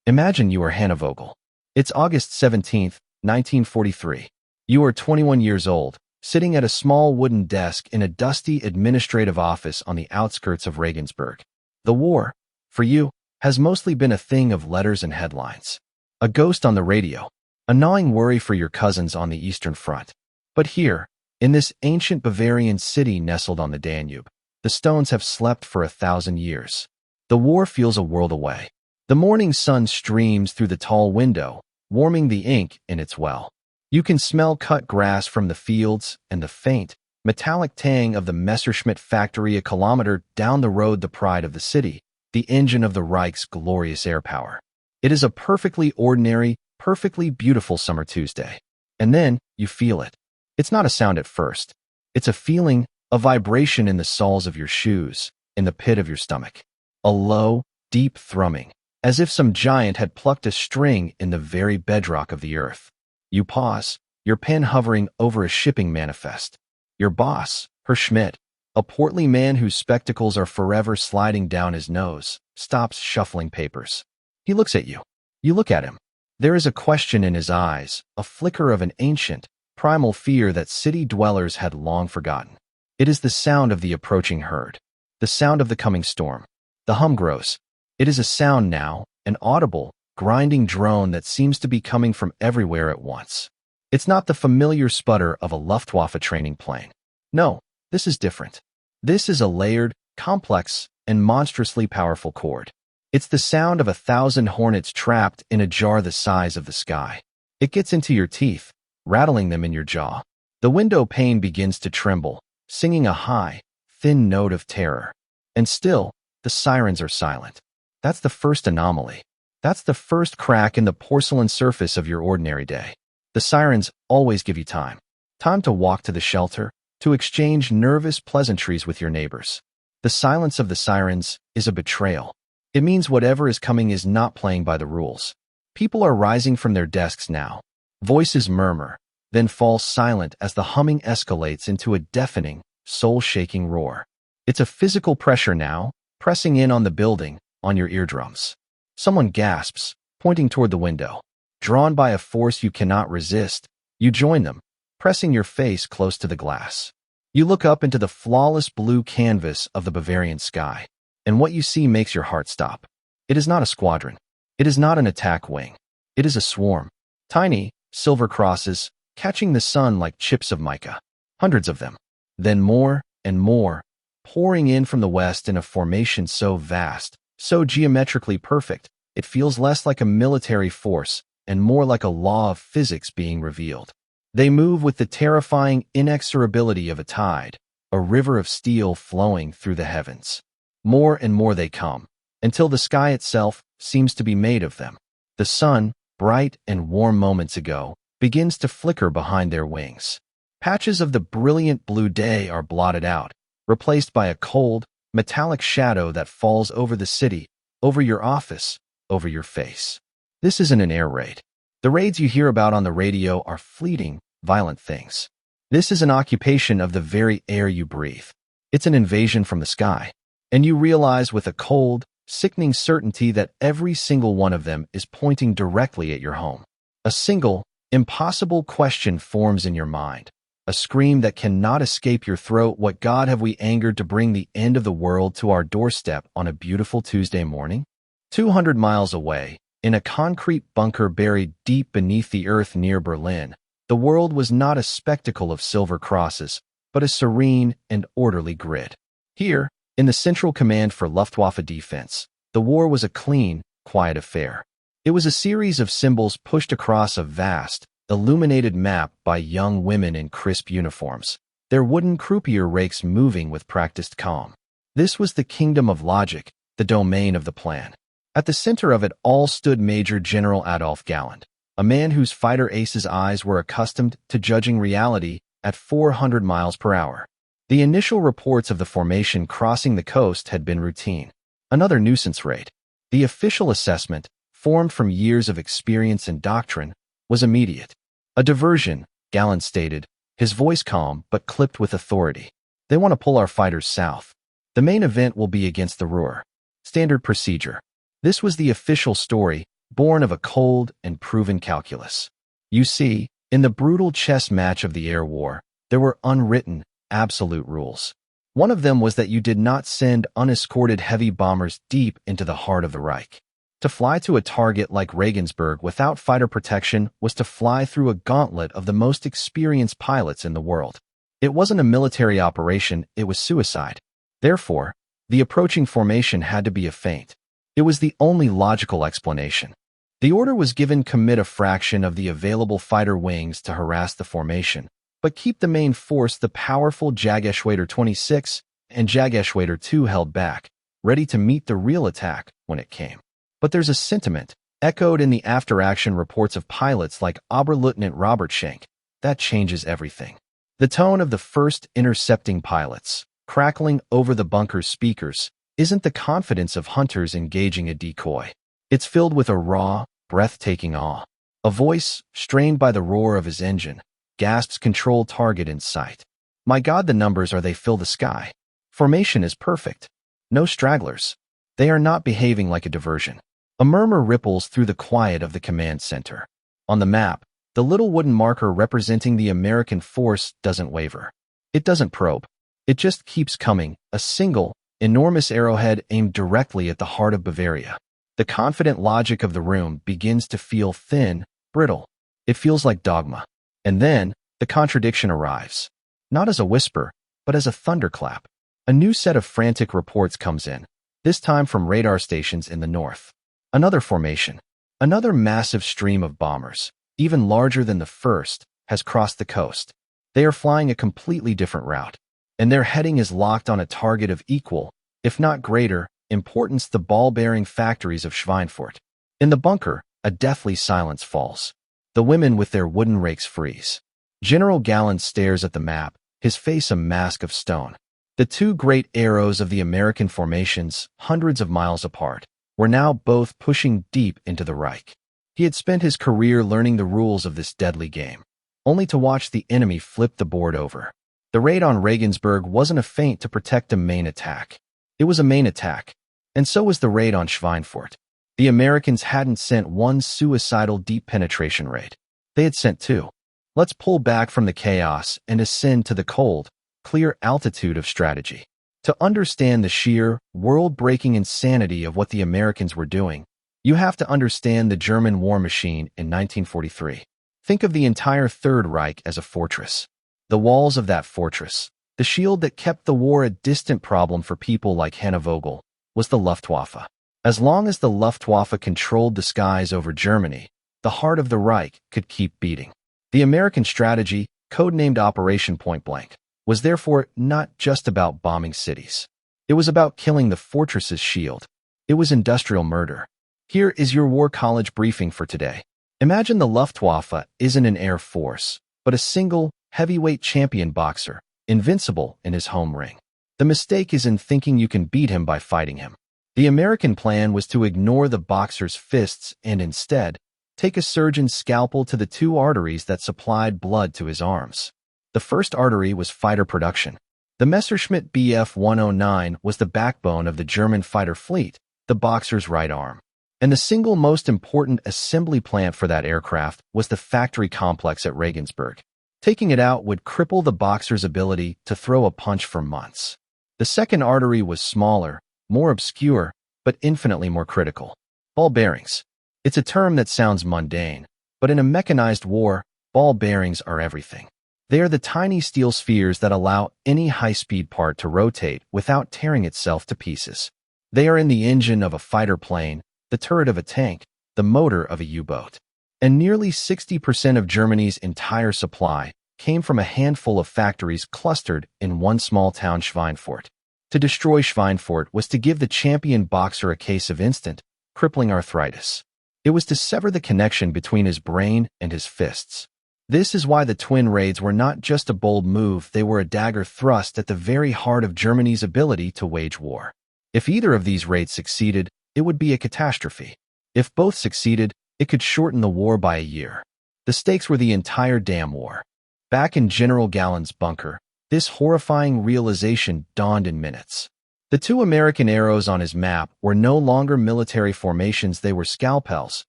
Imagine you are Hannah Vogel. It's August 17th, 1943. You are 21 years old, sitting at a small wooden desk in a dusty administrative office on the outskirts of Regensburg. The war, for you, has mostly been a thing of letters and headlines. A ghost on the radio, a gnawing worry for your cousins on the Eastern Front. But here, in this ancient Bavarian city nestled on the Danube, the stones have slept for 1,000 years. The war feels a world away. The morning sun streams through the tall window, warming the ink in its well. You can smell cut grass from the fields and the faint, metallic tang of the Messerschmitt factory a kilometer down the road, the pride of the city, the engine of the Reich's glorious air power. It is a perfectly ordinary, perfectly beautiful summer Tuesday. And then you feel it. It's not a sound at first. It's a feeling, a vibration in the soles of your shoes, in the pit of your stomach. A low, deep thrumming, as if some giant had plucked a string in the very bedrock of the earth. You pause, your pen hovering over a shipping manifest. Your boss, Herr Schmidt, a portly man whose spectacles are forever sliding down his nose, stops shuffling papers. He looks at you. You look at him. There is a question in his eyes, a flicker of an ancient, primal fear that city dwellers had long forgotten. It is the sound of the approaching herd, the sound of the coming storm. The hum grows. It is a sound now, an audible, grinding drone that seems to be coming from everywhere at once. It's not the familiar sputter of a Luftwaffe training plane. No, this is different. This is a layered, complex, and monstrously powerful chord. It's the sound of 1,000 hornets trapped in a jar the size of the sky. It gets into your teeth, rattling them in your jaw. The window pane begins to tremble, singing a high, thin note of terror. And still, the sirens are silent. That's the first anomaly. That's the first crack in the porcelain surface of your ordinary day. The sirens always give you time. Time to walk to the shelter, to exchange nervous pleasantries with your neighbors. The silence of the sirens is a betrayal. It means whatever is coming is not playing by the rules. People are rising from their desks now. Voices murmur, then fall silent as the humming escalates into a deafening, soul-shaking roar. It's a physical pressure now, pressing in on the building, on your eardrums. Someone gasps, pointing toward the window. Drawn by a force you cannot resist, you join them, pressing your face close to the glass. You look up into the flawless blue canvas of the Bavarian sky, and what you see makes your heart stop. It is not a squadron. It is not an attack wing. It is a swarm. Tiny, silver crosses, catching the sun like chips of mica. Hundreds of them. Then more and more, pouring in from the west in a formation so vast, so geometrically perfect, it feels less like a military force and more like a law of physics being revealed. They move with the terrifying inexorability of a tide, a river of steel flowing through the heavens. More and more they come, until the sky itself seems to be made of them. The sun, bright and warm moments ago, begins to flicker behind their wings. Patches of the brilliant blue day are blotted out, replaced by a cold, metallic shadow that falls over the city, over your office, over your face. This isn't an air raid. The raids you hear about on the radio are fleeting, violent things. This is an occupation of the very air you breathe. It's an invasion from the sky. And you realize with a cold, sickening certainty that every single one of them is pointing directly at your home. A single, impossible question forms in your mind. A scream that cannot escape your throat. What God have we angered to bring the end of the world to our doorstep on a beautiful Tuesday morning? 200 miles away, in a concrete bunker buried deep beneath the earth near Berlin, the world was not a spectacle of silver crosses, but a serene and orderly grid. Here, in the Central Command for Luftwaffe Defense, the war was a clean, quiet affair. It was a series of symbols pushed across a vast, illuminated map by young women in crisp uniforms, their wooden croupier rakes moving with practiced calm. This was the kingdom of logic, the domain of the plan. At the center of it all stood Major General Adolf Galland, a man whose fighter ace's eyes were accustomed to judging reality at 400 miles per hour. The initial reports of the formation crossing the coast had been routine. Another nuisance raid. The official assessment, formed from years of experience and doctrine, was immediate. A diversion, Galland stated, his voice calm but clipped with authority. They want to pull our fighters south. The main event will be against the Ruhr. Standard procedure. This was the official story, born of a cold and proven calculus. You see, in the brutal chess match of the air war, there were unwritten, absolute rules. One of them was that you did not send unescorted heavy bombers deep into the heart of the Reich. To fly to a target like Regensburg without fighter protection was to fly through a gauntlet of the most experienced pilots in the world. It wasn't a military operation, it was suicide. Therefore, the approaching formation had to be a feint. It was the only logical explanation. The order was given: commit a fraction of the available fighter wings to harass the formation, but keep the main force, the powerful Jagdgeschwader 26 and Jagdgeschwader 2, held back, ready to meet the real attack when it came. But there's a sentiment, echoed in the after-action reports of pilots like Oberleutnant Robert Schenk, that changes everything. The tone of the first intercepting pilots, crackling over the bunker's speakers, isn't the confidence of hunters engaging a decoy. It's filled with a raw, breathtaking awe. A voice, strained by the roar of his engine, gasps, "Control target in sight." My God, the numbers are, they fill the sky. Formation is perfect. No stragglers. They are not behaving like a diversion. A murmur ripples through the quiet of the command center. On the map, the little wooden marker representing the American force doesn't waver. It doesn't probe. It just keeps coming, a single, enormous arrowhead aimed directly at the heart of Bavaria. The confident logic of the room begins to feel thin, brittle. It feels like dogma. And then, the contradiction arrives. Not as a whisper, but as a thunderclap. A new set of frantic reports comes in, this time from radar stations in the north. Another formation, another massive stream of bombers, even larger than the first, has crossed the coast. They are flying a completely different route, and their heading is locked on a target of equal, if not greater, importance: the ball-bearing factories of Schweinfurt. In the bunker, a deathly silence falls. The women with their wooden rakes freeze. General Galland stares at the map, his face a mask of stone. The two great arrows of the American formations, hundreds of miles apart, were now both pushing deep into the Reich. He had spent his career learning the rules of this deadly game, only to watch the enemy flip the board over. The raid on Regensburg wasn't a feint to protect a main attack. It was a main attack, and so was the raid on Schweinfurt. The Americans hadn't sent one suicidal deep penetration raid. They had sent two. Let's pull back from the chaos and ascend to the cold, clear altitude of strategy. To understand the sheer, world-breaking insanity of what the Americans were doing, you have to understand the German war machine in 1943. Think of the entire Third Reich as a fortress. The walls of that fortress, the shield that kept the war a distant problem for people like Hanna Vogel, was the Luftwaffe. As long as the Luftwaffe controlled the skies over Germany, the heart of the Reich could keep beating. The American strategy, codenamed Operation Point Blank, was therefore not just about bombing cities. It was about killing the fortress's shield. It was industrial murder. Here is your War College briefing for today. Imagine the Luftwaffe isn't an air force, but a single, heavyweight champion boxer, invincible in his home ring. The mistake is in thinking you can beat him by fighting him. The American plan was to ignore the boxer's fists and instead, take a surgeon's scalpel to the two arteries that supplied blood to his arms. The first artery was fighter production. The Messerschmitt Bf 109 was the backbone of the German fighter fleet, the boxer's right arm. And the single most important assembly plant for that aircraft was the factory complex at Regensburg. Taking it out would cripple the boxer's ability to throw a punch for months. The second artery was smaller, more obscure, but infinitely more critical. Ball bearings. It's a term that sounds mundane, but in a mechanized war, ball bearings are everything. They are the tiny steel spheres that allow any high-speed part to rotate without tearing itself to pieces. They are in the engine of a fighter plane, the turret of a tank, the motor of a U-boat. And nearly 60% of Germany's entire supply came from a handful of factories clustered in one small town, Schweinfurt. To destroy Schweinfurt was to give the champion boxer a case of instant, crippling arthritis. It was to sever the connection between his brain and his fists. This is why the twin raids were not just a bold move, they were a dagger thrust at the very heart of Germany's ability to wage war. If either of these raids succeeded, it would be a catastrophe. If both succeeded, it could shorten the war by a year. The stakes were the entire damn war. Back in General Galland's bunker, this horrifying realization dawned in minutes. The two American arrows on his map were no longer military formations, they were scalpels,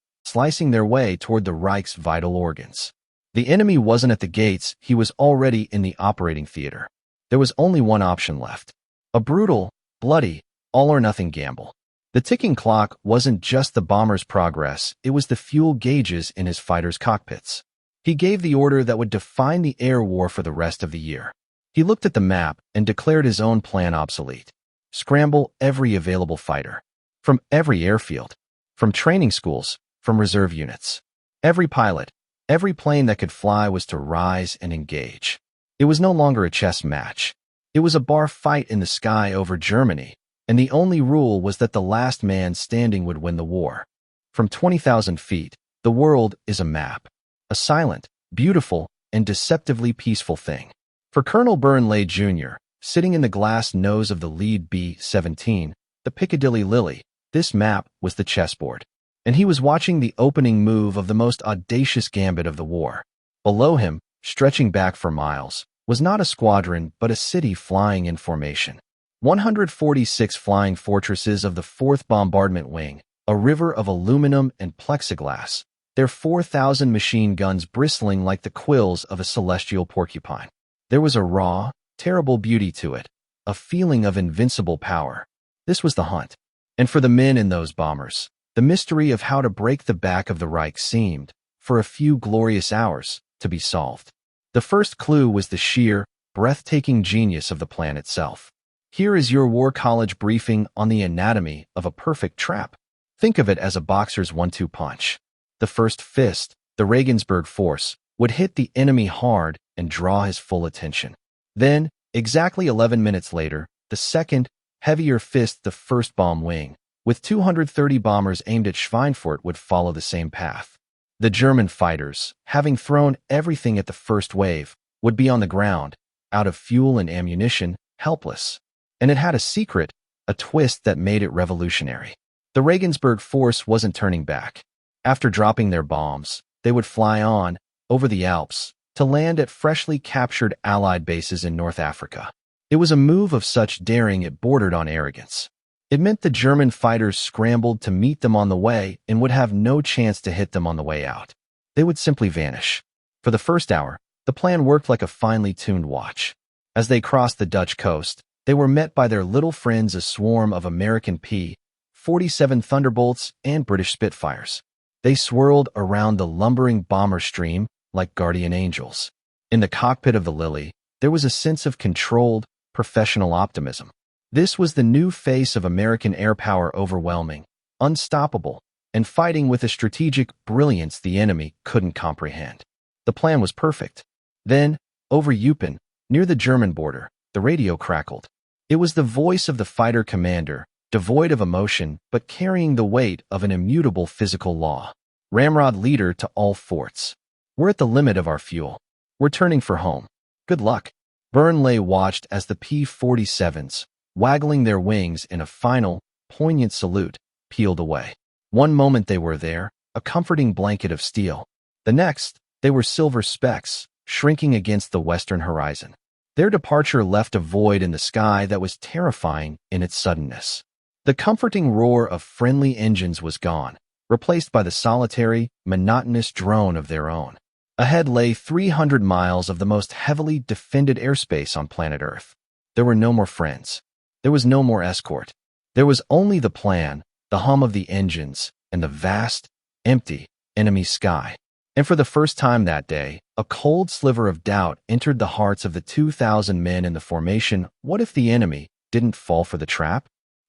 slicing their way toward the Reich's vital organs. The enemy wasn't at the gates, he was already in the operating theater. There was only one option left. A brutal, bloody, all-or-nothing gamble. The ticking clock wasn't just the bomber's progress, it was the fuel gauges in his fighters' cockpits. He gave the order that would define the air war for the rest of the year. He looked at the map and declared his own plan obsolete. Scramble every available fighter. From every airfield. From training schools. From reserve units. Every pilot, every plane that could fly was to rise and engage. It was no longer a chess match. It was a bar fight in the sky over Germany, and the only rule was that the last man standing would win the war. From 20,000 feet, the world is a map. A silent, beautiful, and deceptively peaceful thing. For Colonel Burnley Jr., sitting in the glass nose of the lead B-17, the Piccadilly Lily, this map was the chessboard. And he was watching the opening move of the most audacious gambit of the war. Below him, stretching back for miles, was not a squadron but a city flying in formation. 146 flying fortresses of the 4th Bombardment Wing, a river of aluminum and plexiglass, their 4,000 machine guns bristling like the quills of a celestial porcupine. There was a raw, terrible beauty to it, a feeling of invincible power. This was the hunt. And for the men in those bombers, the mystery of how to break the back of the Reich seemed, for a few glorious hours, to be solved. The first clue was the sheer, breathtaking genius of the plan itself. Here is your War College briefing on the anatomy of a perfect trap. Think of it as a boxer's 1-2 punch. The first fist, the Regensburg force, would hit the enemy hard and draw his full attention. Then, exactly 11 minutes later, the second, heavier fist, the 1st Bomb Wing, with 230 bombers aimed at Schweinfurt, would follow the same path. The German fighters, having thrown everything at the first wave, would be on the ground, out of fuel and ammunition, helpless. And it had a secret, a twist that made it revolutionary. The Regensburg force wasn't turning back. After dropping their bombs, they would fly on, over the Alps, to land at freshly captured Allied bases in North Africa. It was a move of such daring it bordered on arrogance. It meant the German fighters scrambled to meet them on the way and would have no chance to hit them on the way out. They would simply vanish. For the first hour, the plan worked like a finely tuned watch. As they crossed the Dutch coast, they were met by their little friends, a swarm of American P-47 Thunderbolts and British Spitfires. They swirled around the lumbering bomber stream like guardian angels. In the cockpit of the Lily, there was a sense of controlled, professional optimism. This was the new face of American air power, overwhelming, unstoppable, and fighting with a strategic brilliance the enemy couldn't comprehend. The plan was perfect. Then, over Eupen, near the German border, the radio crackled. It was the voice of the fighter commander, devoid of emotion but carrying the weight of an immutable physical law. Ramrod leader to all forts. We're at the limit of our fuel. We're turning for home. Good luck. Burnley watched as the P-47s, waggling their wings in a final, poignant salute, peeled away. One moment they were there, a comforting blanket of steel. The next, they were silver specks, shrinking against the western horizon. Their departure left a void in the sky that was terrifying in its suddenness. The comforting roar of friendly engines was gone, replaced by the solitary, monotonous drone of their own. Ahead lay 300 miles of the most heavily defended airspace on planet Earth. There were no more friends. There was no more escort. There was only the plan, the hum of the engines, and the vast, empty, enemy sky. And for the first time that day, a cold sliver of doubt entered the hearts of the 2,000 men in the formation. What if the enemy didn't fall for the trap?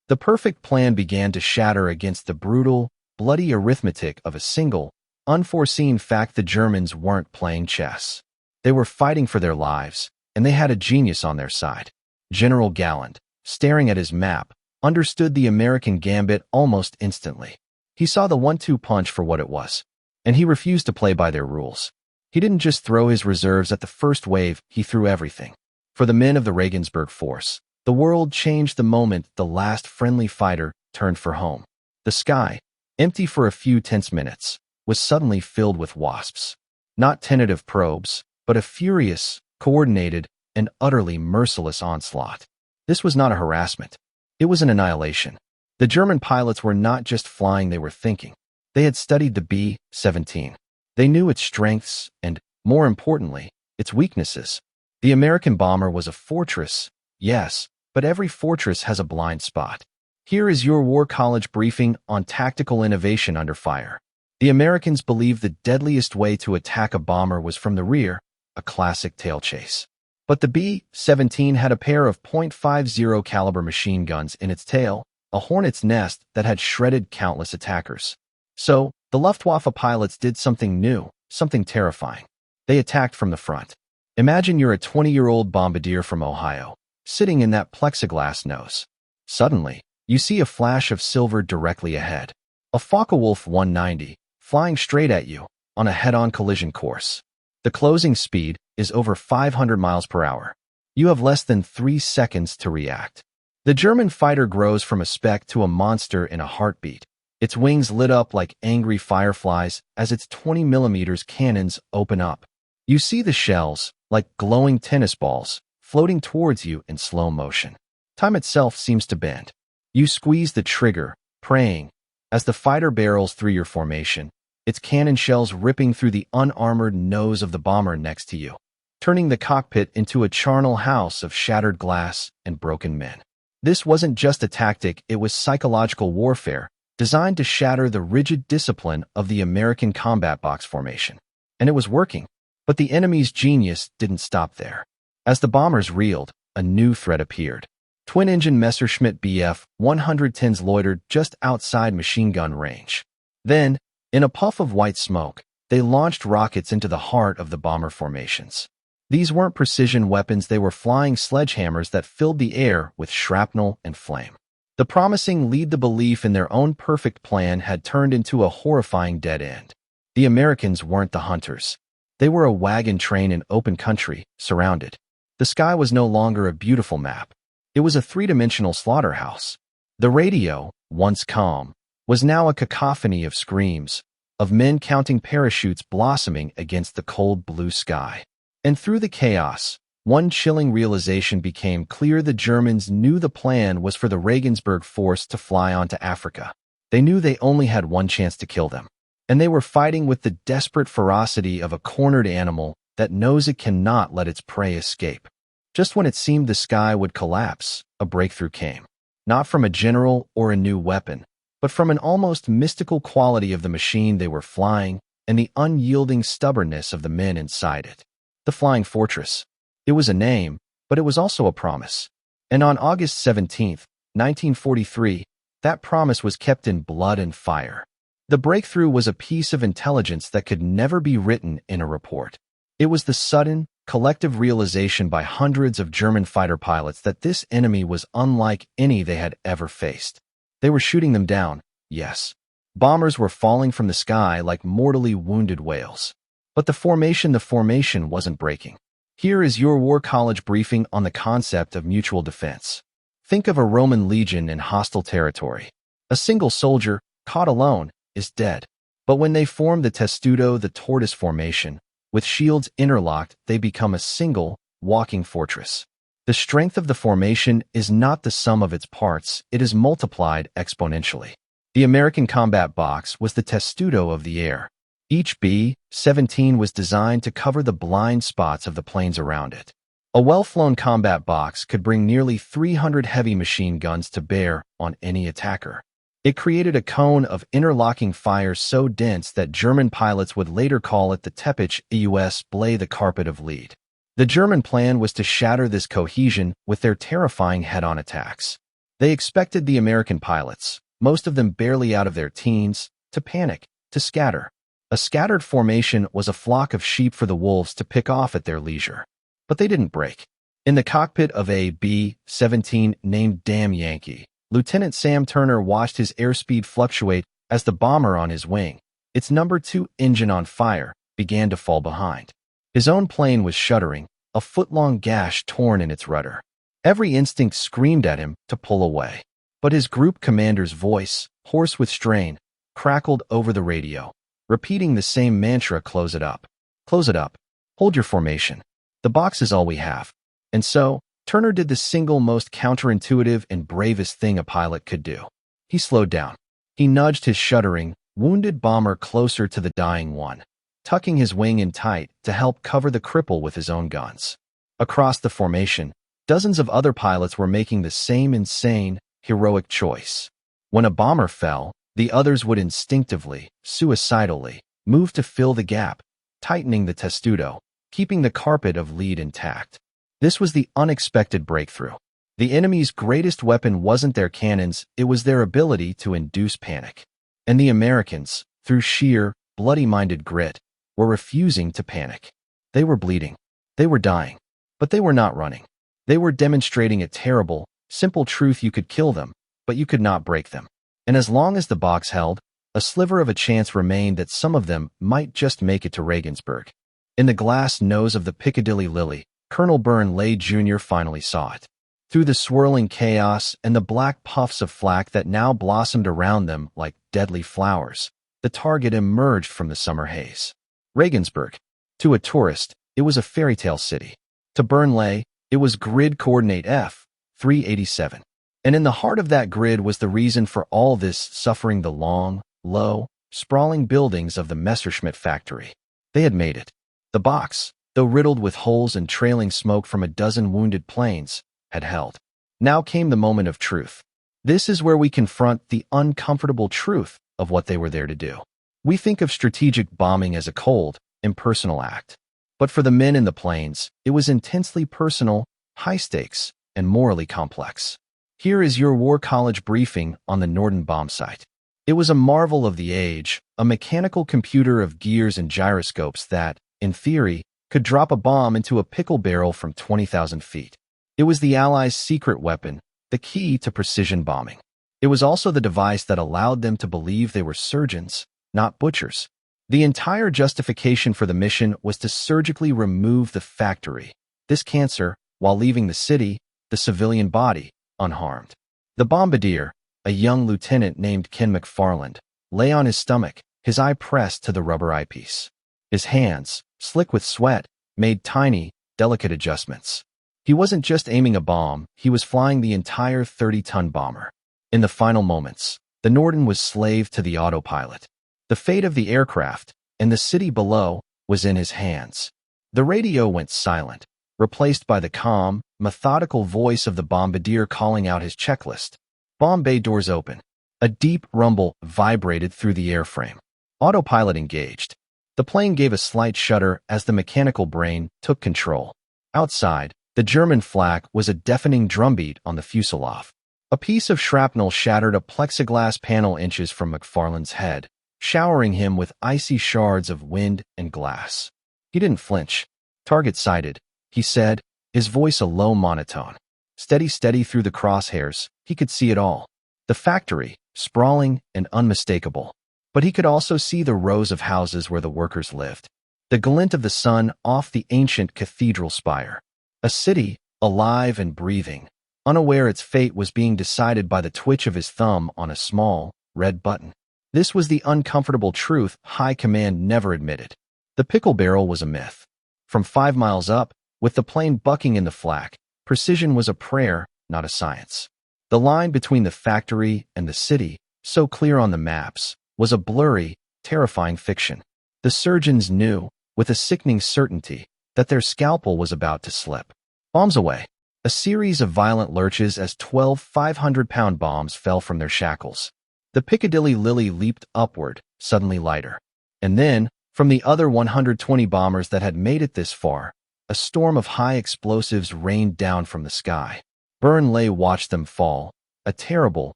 The perfect plan began to shatter against the brutal, bloody arithmetic of a single, unforeseen fact. The Germans weren't playing chess. They were fighting for their lives, and they had a genius on their side. General Galland, staring at his map, understood the American gambit almost instantly. He saw the 1-2 punch for what it was, and he refused to play by their rules. He didn't just throw his reserves at the first wave, he threw everything. For the men of the Regensburg force, the world changed the moment the last friendly fighter turned for home. The sky, empty for a few tense minutes, was suddenly filled with wasps. Not tentative probes, but a furious, coordinated, and utterly merciless onslaught. This was not a harassment. It was an annihilation. The German pilots were not just flying, they were thinking. They had studied the B-17. They knew its strengths and, more importantly, its weaknesses. The American bomber was a fortress, yes, but every fortress has a blind spot. Here is your War College briefing on tactical innovation under fire. The Americans believed the deadliest way to attack a bomber was from the rear, a classic tail chase. But the B-17 had a pair of .50 caliber machine guns in its tail, a hornet's nest that had shredded countless attackers. So, the Luftwaffe pilots did something new, something terrifying. They attacked from the front. Imagine you're a 20-year-old bombardier from Ohio, sitting in that plexiglass nose. Suddenly, you see a flash of silver directly ahead. A Focke-Wulf 190, flying straight at you, on a head-on collision course. The closing speed is over 500 miles per hour. You have less than 3 seconds to react. The German fighter grows from a speck to a monster in a heartbeat. Its wings lit up like angry fireflies as its 20mm cannons open up. You see the shells, like glowing tennis balls, floating towards you in slow motion. Time itself seems to bend. You squeeze the trigger, praying. As the fighter barrels through your formation, its cannon shells ripping through the unarmored nose of the bomber next to you, turning the cockpit into a charnel house of shattered glass and broken men. This wasn't just a tactic, it was psychological warfare, designed to shatter the rigid discipline of the American combat box formation. And it was working. But the enemy's genius didn't stop there. As the bombers reeled, a new threat appeared. Twin-engine Messerschmitt Bf 110s loitered just outside machine gun range. Then, in a puff of white smoke, they launched rockets into the heart of the bomber formations. These weren't precision weapons, they were flying sledgehammers that filled the air with shrapnel and flame. The promising lead, the belief in their own perfect plan had turned into a horrifying dead end. The Americans weren't the hunters. They were a wagon train in open country, surrounded. The sky was no longer a beautiful map. It was a three-dimensional slaughterhouse. The radio, once calm, was now a cacophony of screams, of men counting parachutes blossoming against the cold blue sky. And through the chaos, one chilling realization became clear: the Germans knew the plan was for the Regensburg force to fly onto Africa. They knew they only had one chance to kill them. And they were fighting with the desperate ferocity of a cornered animal that knows it cannot let its prey escape. Just when it seemed the sky would collapse, a breakthrough came. Not from a general or a new weapon, but from an almost mystical quality of the machine they were flying and the unyielding stubbornness of the men inside it. The Flying Fortress. It was a name, but it was also a promise. And on August 17, 1943, that promise was kept in blood and fire. The breakthrough was a piece of intelligence that could never be written in a report. It was the sudden, collective realization by hundreds of German fighter pilots that this enemy was unlike any they had ever faced. They were shooting them down, yes. Bombers were falling from the sky like mortally wounded whales. But the formation wasn't breaking. Here is your War College briefing on the concept of mutual defense. Think of a Roman legion in hostile territory. A single soldier, caught alone, is dead. But when they form the testudo, the tortoise formation, with shields interlocked, they become a single, walking fortress. The strength of the formation is not the sum of its parts, it is multiplied exponentially. The American combat box was the testudo of the air. Each B-17 was designed to cover the blind spots of the planes around it. A well-flown combat box could bring nearly 300 heavy machine guns to bear on any attacker. It created a cone of interlocking fire so dense that German pilots would later call it the Teppich US Blei, the carpet of lead. The German plan was to shatter this cohesion with their terrifying head-on attacks. They expected the American pilots, most of them barely out of their teens, to panic, to scatter. A scattered formation was a flock of sheep for the wolves to pick off at their leisure. But they didn't break. In the cockpit of a B-17 named Damn Yankee, Lieutenant Sam Turner watched his airspeed fluctuate as the bomber on his wing, its number 2 engine on fire, began to fall behind. His own plane was shuddering, a foot-long gash torn in its rudder. Every instinct screamed at him to pull away. But his group commander's voice, hoarse with strain, crackled over the radio, repeating the same mantra: close it up. Close it up. Hold your formation. The box is all we have. And so, Turner did the single most counterintuitive and bravest thing a pilot could do. He slowed down. He nudged his shuddering, wounded bomber closer to the dying one, tucking his wing in tight to help cover the cripple with his own guns. Across the formation, dozens of other pilots were making the same insane, heroic choice. When a bomber fell, the others would instinctively, suicidally, move to fill the gap, tightening the testudo, keeping the carpet of lead intact. This was the unexpected breakthrough. The enemy's greatest weapon wasn't their cannons, it was their ability to induce panic. And the Americans, through sheer, bloody-minded grit, were refusing to panic. They were bleeding. They were dying. But they were not running. They were demonstrating a terrible, simple truth: you could kill them, but you could not break them. And as long as the box held, a sliver of a chance remained that some of them might just make it to Regensburg. In the glass nose of the Piccadilly Lily, Colonel Burnley Jr. finally saw it. Through the swirling chaos and the black puffs of flak that now blossomed around them like deadly flowers, the target emerged from the summer haze. Regensburg. To a tourist, it was a fairy tale city. To Burnley, it was grid coordinate F387. And in the heart of that grid was the reason for all this suffering: the long, low, sprawling buildings of the Messerschmitt factory. They had made it. The box, though riddled with holes and trailing smoke from a dozen wounded planes, had held. Now came the moment of truth. This is where we confront the uncomfortable truth of what they were there to do. We think of strategic bombing as a cold, impersonal act. But for the men in the planes, it was intensely personal, high stakes, and morally complex. Here is your War College briefing on the Norden bomb site. It was a marvel of the age, a mechanical computer of gears and gyroscopes that, in theory, could drop a bomb into a pickle barrel from 20,000 feet. It was the Allies' secret weapon, the key to precision bombing. It was also the device that allowed them to believe they were surgeons, not butchers. The entire justification for the mission was to surgically remove the factory, this cancer, while leaving the city, the civilian body, unharmed. The bombardier, a young lieutenant named Ken McFarland, lay on his stomach, his eye pressed to the rubber eyepiece. His hands, slick with sweat, made tiny, delicate adjustments. He wasn't just aiming a bomb, he was flying the entire 30-ton bomber. In the final moments, the Norden was slave to the autopilot. The fate of the aircraft, and the city below, was in his hands. The radio went silent, replaced by the calm, methodical voice of the bombardier calling out his checklist. Bomb bay doors open. A deep rumble vibrated through the airframe. Autopilot engaged. The plane gave a slight shudder as the mechanical brain took control. Outside, the German flak was a deafening drumbeat on the fuselage. A piece of shrapnel shattered a plexiglass panel inches from McFarland's head, showering him with icy shards of wind and glass. He didn't flinch. Target sighted, he said, his voice a low monotone. Steady through the crosshairs, he could see it all. The factory, sprawling and unmistakable. But he could also see the rows of houses where the workers lived. The glint of the sun off the ancient cathedral spire. A city, alive and breathing, unaware its fate was being decided by the twitch of his thumb on a small, red button. This was the uncomfortable truth High Command never admitted. The pickle barrel was a myth. From 5 miles up, with the plane bucking in the flak, precision was a prayer, not a science. The line between the factory and the city, so clear on the maps, was a blurry, terrifying fiction. The surgeons knew, with a sickening certainty, that their scalpel was about to slip. Bombs away. A series of violent lurches as 12 500-pound bombs fell from their shackles. The Piccadilly Lily leaped upward, suddenly lighter. And then, from the other 120 bombers that had made it this far, a storm of high explosives rained down from the sky. Burnley watched them fall, a terrible,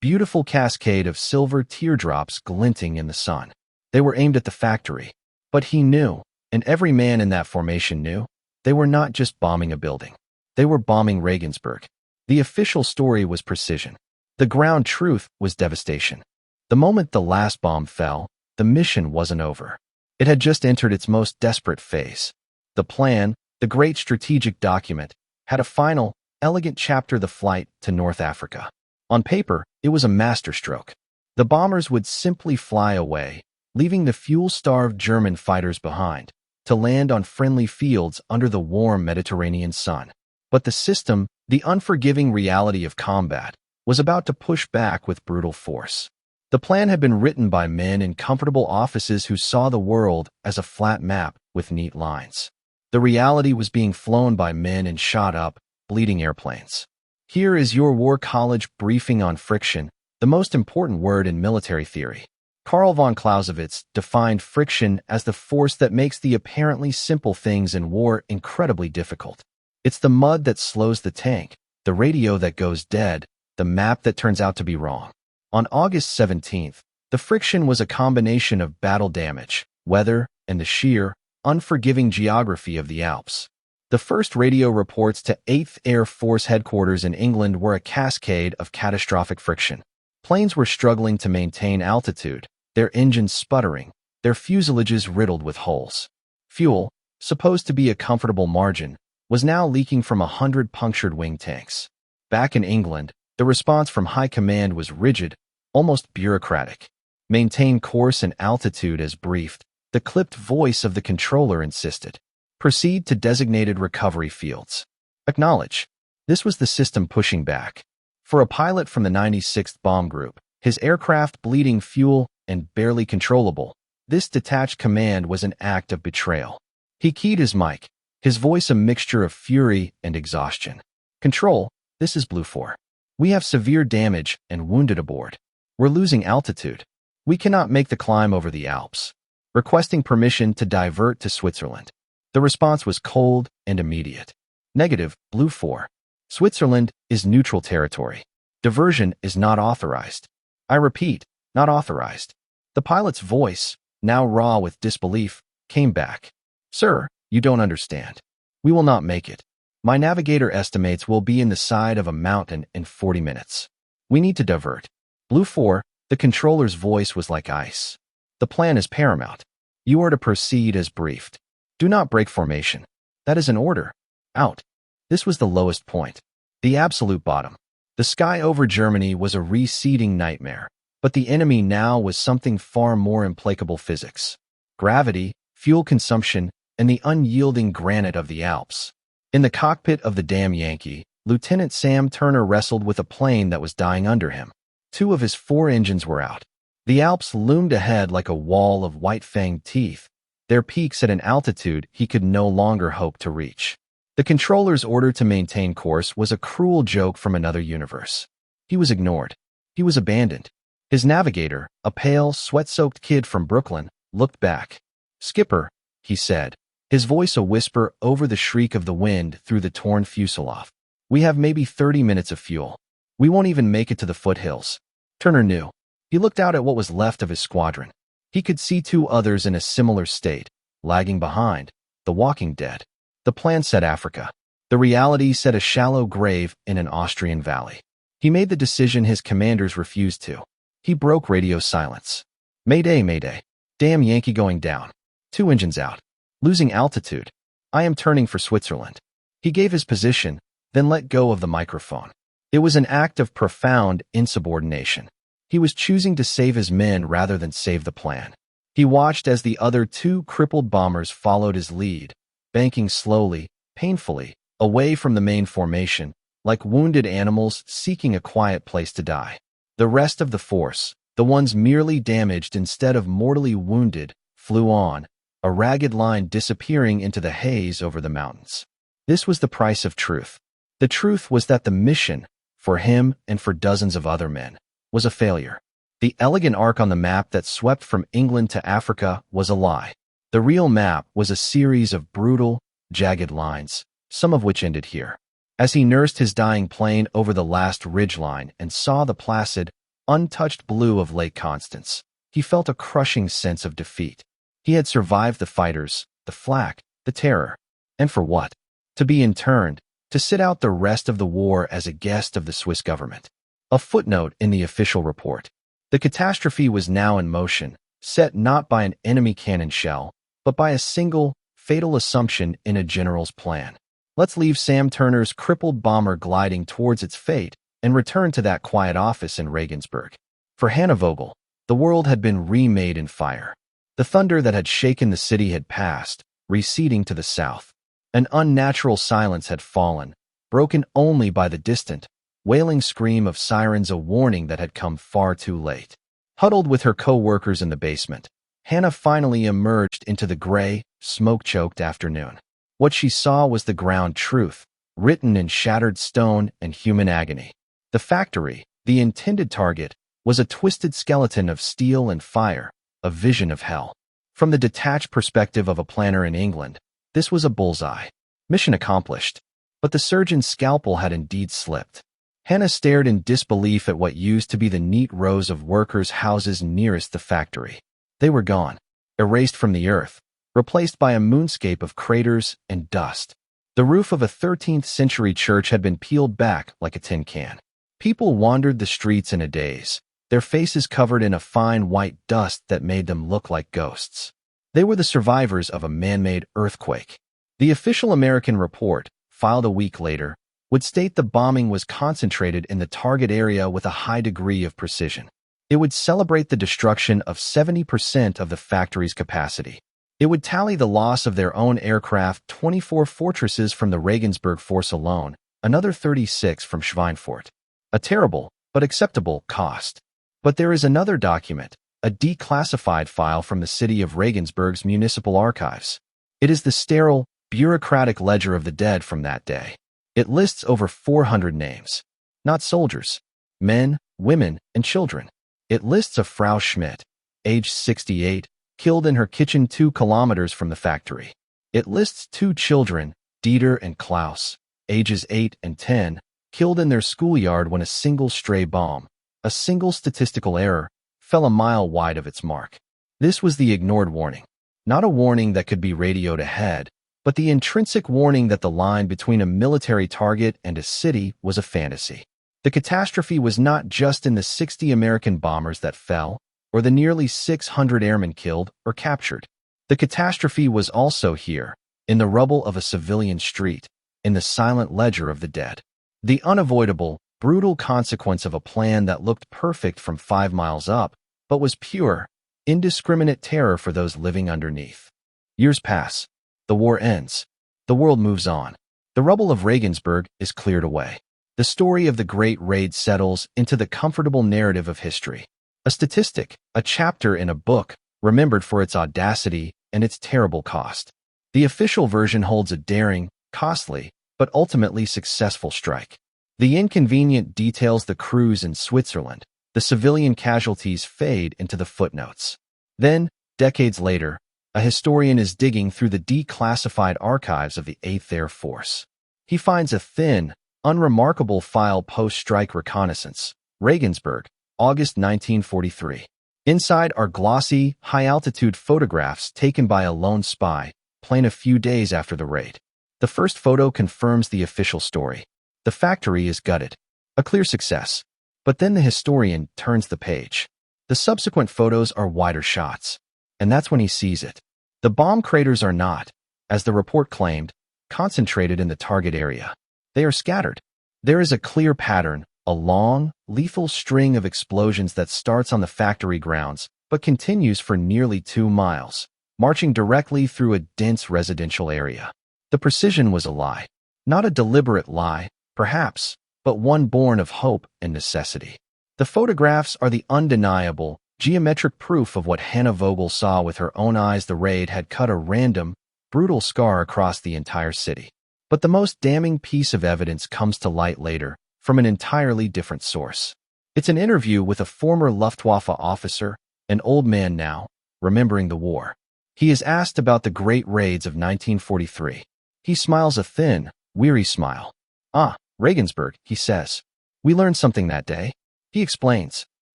beautiful cascade of silver teardrops glinting in the sun. They were aimed at the factory. But he knew, and every man in that formation knew, they were not just bombing a building. They were bombing Regensburg. The official story was precision. The ground truth was devastation. The moment the last bomb fell, the mission wasn't over. It had just entered its most desperate phase. The plan, the great strategic document, had a final, elegant chapter: the flight to North Africa. On paper, it was a masterstroke. The bombers would simply fly away, leaving the fuel-starved German fighters behind, to land on friendly fields under the warm Mediterranean sun. But the system, the unforgiving reality of combat, was about to push back with brutal force. The plan had been written by men in comfortable offices who saw the world as a flat map with neat lines. The reality was being flown by men in shot-up, bleeding airplanes. Here is your War College briefing on friction, the most important word in military theory. Karl von Clausewitz defined friction as the force that makes the apparently simple things in war incredibly difficult. It's the mud that slows the tank, the radio that goes dead, the map that turns out to be wrong. On August 17th, the friction was a combination of battle damage, weather, and the sheer, unforgiving geography of the Alps. The first radio reports to 8th Air Force headquarters in England were a cascade of catastrophic friction. Planes were struggling to maintain altitude, their engines sputtering, their fuselages riddled with holes. Fuel, supposed to be a comfortable margin, was now leaking from 100 punctured wing tanks. Back in England, the response from high command was rigid, almost bureaucratic. Maintain course and altitude as briefed, the clipped voice of the controller insisted. Proceed to designated recovery fields. Acknowledge. This was the system pushing back. For a pilot from the 96th Bomb Group, his aircraft bleeding fuel and barely controllable, this detached command was an act of betrayal. He keyed his mic, his voice a mixture of fury and exhaustion. Control, this is Blue 4. We have severe damage and wounded aboard. We're losing altitude. We cannot make the climb over the Alps. Requesting permission to divert to Switzerland. The response was cold and immediate. Negative, Blue 4. Switzerland is neutral territory. Diversion is not authorized. I repeat, not authorized. The pilot's voice, now raw with disbelief, came back. Sir, you don't understand. We will not make it. My navigator estimates we'll be in the side of a mountain in 40 minutes. We need to divert. Blue 4, the controller's voice was like ice. The plan is paramount. You are to proceed as briefed. Do not break formation. That is an order. Out. This was the lowest point. The absolute bottom. The sky over Germany was a receding nightmare, but the enemy now was something far more implacable: physics. Gravity, fuel consumption, and the unyielding granite of the Alps. In the cockpit of the damn Yankee, Lieutenant Sam Turner wrestled with a plane that was dying under him. 2 of his 4 engines were out. The Alps loomed ahead like a wall of white-fanged teeth, their peaks at an altitude he could no longer hope to reach. The controller's order to maintain course was a cruel joke from another universe. He was ignored. He was abandoned. His navigator, a pale, sweat-soaked kid from Brooklyn, looked back. "Skipper," he said, his voice a whisper over the shriek of the wind through the torn fuselage. "We have maybe 30 minutes of fuel. We won't even make it to the foothills." Turner knew. He looked out at what was left of his squadron. He could see 2 others in a similar state, lagging behind, the walking dead. The plan said Africa. The reality said a shallow grave in an Austrian valley. He made the decision his commanders refused to. He broke radio silence. "Mayday, mayday. Damn Yankee going down. 2 engines out. Losing altitude. I am turning for Switzerland." He gave his position, then let go of the microphone. It was an act of profound insubordination. He was choosing to save his men rather than save the plan. He watched as the other 2 crippled bombers followed his lead, banking slowly, painfully, away from the main formation, like wounded animals seeking a quiet place to die. The rest of the force, the ones merely damaged instead of mortally wounded, flew on, a ragged line disappearing into the haze over the mountains. This was the price of truth. The truth was that the mission, for him and for dozens of other men, was a failure. The elegant arc on the map that swept from England to Africa was a lie. The real map was a series of brutal, jagged lines, some of which ended here. As he nursed his dying plane over the last ridgeline and saw the placid, untouched blue of Lake Constance, he felt a crushing sense of defeat. He had survived the fighters, the flak, the terror. And for what? To be interned, to sit out the rest of the war as a guest of the Swiss government. A footnote in the official report. The catastrophe was now in motion, set not by an enemy cannon shell, but by a single, fatal assumption in a general's plan. Let's leave Sam Turner's crippled bomber gliding towards its fate and return to that quiet office in Regensburg. For Hannah Vogel, the world had been remade in fire. The thunder that had shaken the city had passed, receding to the south. An unnatural silence had fallen, broken only by the distant, wailing scream of sirens, a warning that had come far too late. Huddled with her co-workers in the basement, Hannah finally emerged into the gray, smoke-choked afternoon. What she saw was the ground truth, written in shattered stone and human agony. The factory, the intended target, was a twisted skeleton of steel and fire, a vision of hell. From the detached perspective of a planner in England, this was a bullseye. Mission accomplished. But the surgeon's scalpel had indeed slipped. Hannah stared in disbelief at what used to be the neat rows of workers' houses nearest the factory. They were gone, erased from the earth, replaced by a moonscape of craters and dust. The roof of a 13th-century church had been peeled back like a tin can. People wandered the streets in a daze, their faces covered in a fine white dust that made them look like ghosts. They were the survivors of a man-made earthquake. The official American report, filed a week later, would state the bombing was concentrated in the target area with a high degree of precision. It would celebrate the destruction of 70% of the factory's capacity. It would tally the loss of their own aircraft, 24 fortresses from the Regensburg force alone, another 36 from Schweinfurt. A terrible, but acceptable, cost. But there is another document, a declassified file from the city of Regensburg's municipal archives. It is the sterile, bureaucratic ledger of the dead from that day. It lists over 400 names. Not soldiers. Men, women, and children. It lists a Frau Schmidt, age 68, killed in her kitchen 2 kilometers from the factory. It lists 2 children, Dieter and Klaus, ages 8 and 10, killed in their schoolyard when a single stray bomb, a single statistical error, fell a mile wide of its mark. This was the ignored warning. Not a warning that could be radioed ahead, but the intrinsic warning that the line between a military target and a city was a fantasy. The catastrophe was not just in the 60 American bombers that fell, or the nearly 600 airmen killed or captured. The catastrophe was also here, in the rubble of a civilian street, in the silent ledger of the dead. The unavoidable, brutal consequence of a plan that looked perfect from 5 miles up, but was pure, indiscriminate terror for those living underneath. Years pass. The war ends. The world moves on. The rubble of Regensburg is cleared away. The story of the Great Raid settles into the comfortable narrative of history. A statistic, a chapter in a book, remembered for its audacity and its terrible cost. The official version holds a daring, costly, but ultimately successful strike. The inconvenient details the cruise in Switzerland. The civilian casualties fade into the footnotes. Then, decades later, a historian is digging through the declassified archives of the 8th Air Force. He finds a thin, unremarkable file post-strike reconnaissance, Regensburg, August 1943. Inside are glossy, high-altitude photographs taken by a lone spy, plain a few days after the raid. The first photo confirms the official story. The factory is gutted. A clear success. But then the historian turns the page. The subsequent photos are wider shots. And that's when he sees it. The bomb craters are not, as the report claimed, concentrated in the target area. They are scattered. There is a clear pattern, a long, lethal string of explosions that starts on the factory grounds, but continues for nearly 2 miles, marching directly through a dense residential area. The precision was a lie. Not a deliberate lie, perhaps, but one born of hope and necessity. The photographs are the undeniable, geometric proof of what Hannah Vogel saw with her own eyes. The raid had cut a random, brutal scar across the entire city. But the most damning piece of evidence comes to light later, from an entirely different source. It's an interview with a former Luftwaffe officer, an old man now, remembering the war. He is asked about the great raids of 1943. He smiles a thin, weary smile. "Ah, Regensburg," he says. "We learned something that day." He explains.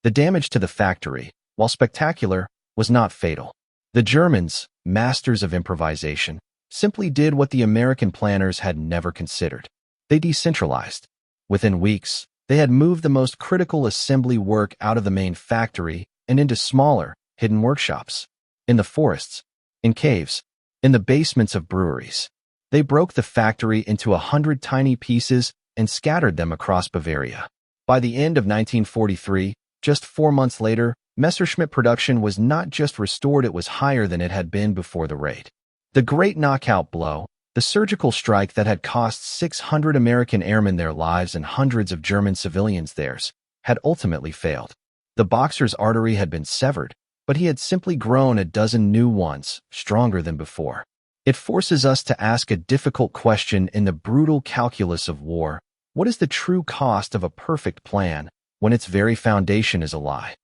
The damage to the factory, while spectacular, was not fatal. The Germans, masters of improvisation, simply did what the American planners had never considered. They decentralized. Within weeks, they had moved the most critical assembly work out of the main factory and into smaller, hidden workshops. In the forests, in caves, in the basements of breweries. They broke the factory into 100 tiny pieces and scattered them across Bavaria. By the end of 1943, just 4 months later, Messerschmitt production was not just restored, it was higher than it had been before the raid. The great knockout blow, the surgical strike that had cost 600 American airmen their lives and hundreds of German civilians theirs, had ultimately failed. The boxer's artery had been severed, but he had simply grown a dozen new ones, stronger than before. It forces us to ask a difficult question in the brutal calculus of war. What is the true cost of a perfect plan when its very foundation is a lie?